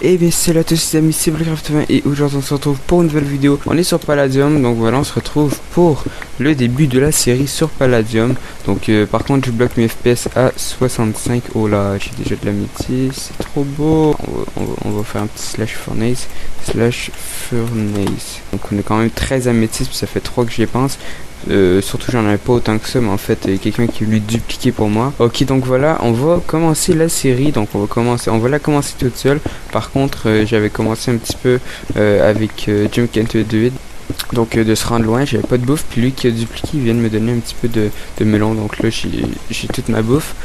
Et bien salut à tous les amis, c'est Blackcraft20 et aujourd'hui on se retrouve pour une nouvelle vidéo. On est sur Palladium, donc voilà, on se retrouve pour le début de la série sur Palladium. Donc par contre je bloque mes FPS à 65. Oh là, j'ai déjà de la métis, c'est trop beau. On va faire un petit slash furnace. Donc on est quand même 13 améthystes, puis ça fait 3 que j'y pense. Surtout j'en avais pas autant que ça, mais en fait quelqu'un qui lui dupliquer pour moi. Ok, donc voilà, on va commencer la série. Donc on va la commencer toute seule. Par contre j'avais commencé un petit peu avec Jim Kent 2. Donc de se rendre loin, j'avais pas de bouffe, puis lui qui a dupliqué, il vient de me donner un petit peu de melon, donc là j'ai toute ma bouffe.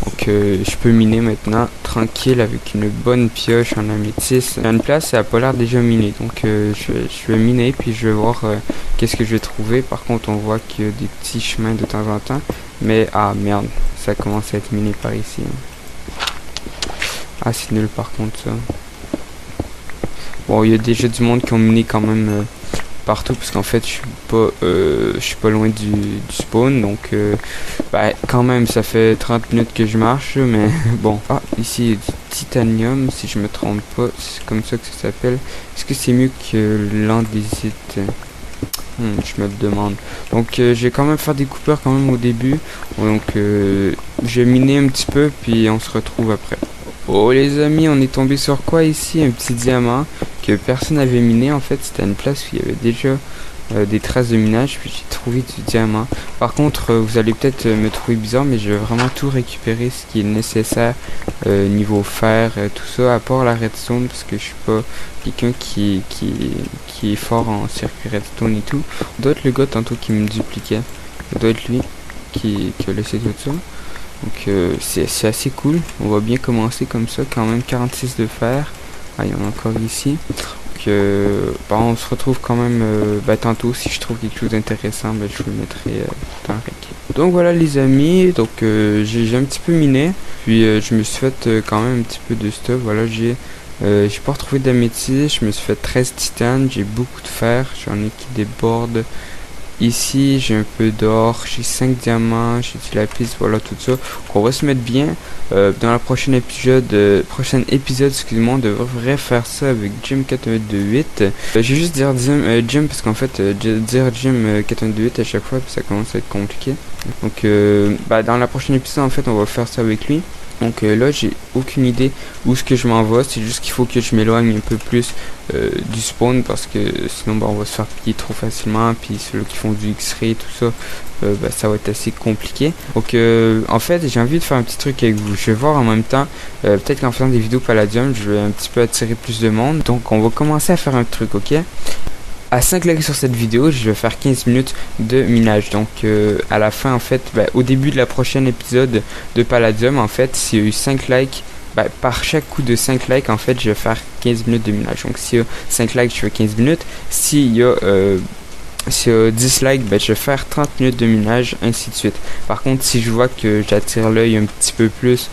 Donc je peux miner maintenant tranquille avec une bonne pioche en améthyste. Il y a une place, ça a pas l'air déjà miné, donc je vais miner puis je vais voir qu'est-ce que je vais trouver. Par contre on voit qu'il y a des petits chemins de temps en temps, mais ah merde, ça commence à être miné par ici. Ah c'est nul par contre ça. Bon, il y a déjà du monde qui ont miné quand même partout, parce qu'en fait je suis pas loin du spawn, donc quand même ça fait 30 minutes que je marche, mais bon. Ah, ici il y a du titanium si je me trompe pas, c'est comme ça que ça s'appelle. Est-ce que c'est mieux que l'andésite? Je me le demande. Donc je vais quand même faire des coupeurs quand même au début, donc je vais miner un petit peu puis on se retrouve après. Oh les amis, on est tombé sur quoi ici? Un petit diamant que personne n'avait miné. En fait c'était une place où il y avait déjà des traces de minage, puis j'ai trouvé du diamant. Par contre vous allez peut-être me trouver bizarre, mais je vais vraiment tout récupérer ce qui est nécessaire niveau fer, tout ça, à part la redstone, parce que je suis pas quelqu'un qui est fort en circuit redstone et tout. Ça doit être le gars tantôt qui me dupliquait, ça doit être lui qui a laissé tout ça. Donc c'est assez cool. On va bien commencer comme ça. Quand même 46 de fer. Ah, il y en a encore ici. Donc on se retrouve quand même tantôt. Si je trouve quelque chose d'intéressant, je vous le mettrai dans le rec. Donc voilà les amis. Donc j'ai un petit peu miné. Puis je me suis fait quand même un petit peu de stuff. Voilà, j'ai pas retrouvé d'améthyste. Je me suis fait 13 titanes. J'ai beaucoup de fer. J'en ai qui débordent. Ici j'ai un peu d'or, j'ai 5 diamants, j'ai du lapis, voilà tout ça. Donc on va se mettre bien. Dans la prochaine épisode, excusez-moi, on devrait faire ça avec Jim 4128. Je vais juste dire Jim parce qu'en fait dire Jim 4128 à chaque fois ça commence à être compliqué. Donc dans la prochaine épisode en fait on va faire ça avec lui. Donc là j'ai aucune idée où ce que je m'en vais, c'est juste qu'il faut que je m'éloigne un peu plus du spawn, parce que sinon on va se faire piller trop facilement, puis ceux qui font du X-ray et tout ça, ça va être assez compliqué. Donc en fait j'ai envie de faire un petit truc avec vous. Je vais voir en même temps, peut-être qu'en faisant des vidéos Palladium je vais un petit peu attirer plus de monde. Donc on va commencer à faire un truc, ok? À 5 likes sur cette vidéo, je vais faire 15 minutes de minage. Donc à la fin en fait, au début de la prochaine épisode de Palladium, en fait s'il y a eu 5 likes, par chaque coup de 5 likes en fait je vais faire 15 minutes de minage. Donc s'il y a 5 likes je fais 15 minutes, s'il y a 10 likes, je vais faire 30 minutes de minage, ainsi de suite. Par contre si je vois que j'attire l'œil un petit peu plus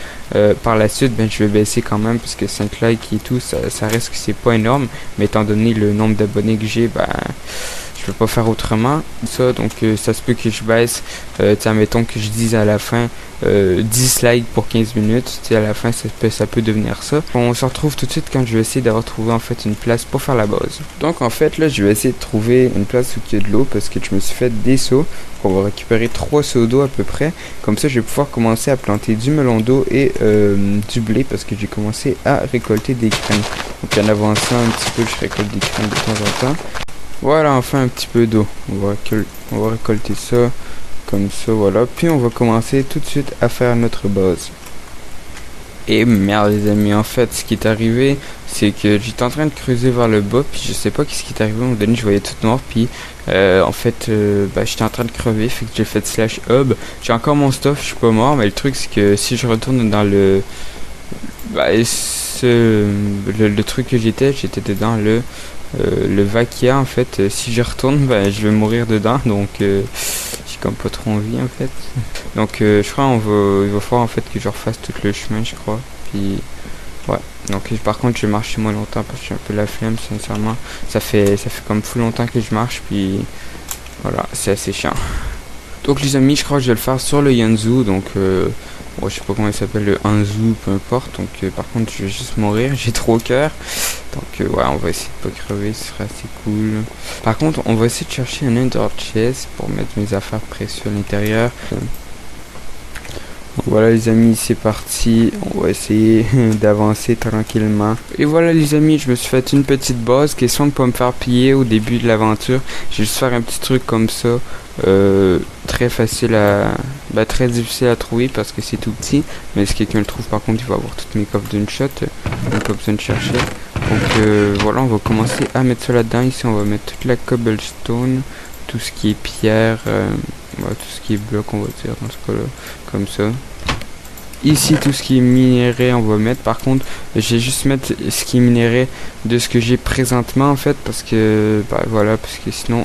par la suite, je vais baisser quand même, parce que 5 likes et tout ça reste que c'est pas énorme, mais étant donné le nombre d'abonnés que j'ai, je peux pas faire autrement ça. Donc ça se peut que je baisse, admettons que je dise à la fin 10 likes pour 15 minutes, à la fin ça peut devenir ça. On se retrouve tout de suite quand je vais essayer d'avoir trouvé en fait une place pour faire la base. Donc en fait là je vais essayer de trouver une place où il y a de l'eau, parce que je me suis fait des seaux. On va récupérer 3 seaux d'eau à peu près, comme ça je vais pouvoir commencer à planter du melon d'eau et du blé, parce que j'ai commencé à récolter des graines. Donc en avançant un petit peu je récolte des graines de temps en temps. Voilà, enfin un petit peu d'eau. On va récolter ça comme ça, voilà. Puis on va commencer tout de suite à faire notre base. Et merde les amis, en fait ce qui est arrivé, c'est que j'étais en train de creuser vers le bas, puis je sais pas qu'est-ce qui est arrivé. À un moment donné je voyais tout noir, puis en fait j'étais en train de crever, fait que j'ai fait /hub. J'ai encore mon stuff, je suis pas mort, mais le truc c'est que si je retourne dans le truc que j'étais dans le vaquia en fait. Si je retourne je vais mourir dedans, donc j'ai comme pas trop envie en fait. Donc je crois il va falloir en fait que je refasse tout le chemin, je crois. Puis ouais, donc par contre je vais marcher moins longtemps parce que j'ai un peu la flemme sincèrement. Ça fait comme full longtemps que je marche, puis voilà, c'est assez chiant. Donc les amis, je crois que je vais le faire sur le Yanzu. Donc Bon, je sais pas comment il s'appelle, le Anzu, peu importe. Donc par contre je vais juste mourir, j'ai trop cœur. Donc ouais, on va essayer de pas crever, ce sera assez cool. Par contre on va essayer de chercher un Ender Chest pour mettre mes affaires précieuses à l'intérieur. Voilà les amis, c'est parti, on va essayer d'avancer tranquillement. Et voilà les amis, je me suis fait une petite base, question de pas me faire piller au début de l'aventure. Je vais juste faire un petit truc comme ça, très facile à... très difficile à trouver parce que c'est tout petit. Mais si quelqu'un le trouve par contre, il va avoir toutes mes coffres d'une shot, donc pas besoin de chercher. Donc voilà, on va commencer à mettre ça là-dedans. Ici on va mettre toute la cobblestone, tout ce qui est pierre, tout ce qui est bloc on va dire dans ce cas là, comme ça. Ici tout ce qui est minéré on va mettre, par contre je vais juste mettre ce qui est minéré de ce que j'ai présentement en fait, parce que voilà, parce que sinon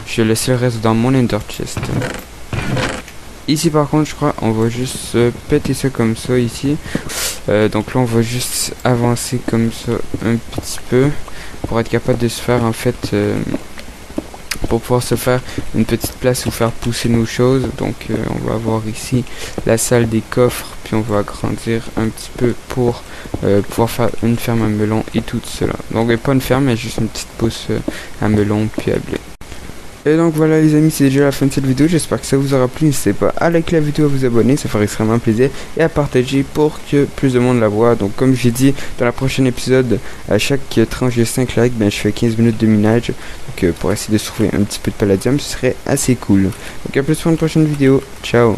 je vais laisser le reste dans mon ender chest. Ici par contre je crois on va juste péter ça comme ça ici. Donc là on va juste avancer comme ça un petit peu pour être capable de se faire en fait pour pouvoir se faire une petite place où faire pousser nos choses. Donc on va avoir ici la salle des coffres, puis on va agrandir un petit peu pour pouvoir faire une ferme à melon et tout cela. Donc pas une ferme mais juste une petite pousse à melon puis à blé. Et donc voilà les amis, c'est déjà la fin de cette vidéo, j'espère que ça vous aura plu. N'hésitez pas à liker la vidéo, à vous abonner, ça ferait extrêmement plaisir, et à partager pour que plus de monde la voit. Donc comme j'ai dit dans la prochaine épisode, à chaque tranche de 5 likes, je fais 15 minutes de minage. Donc pour essayer de se trouver un petit peu de palladium, ce serait assez cool. Donc à plus pour une prochaine vidéo, ciao.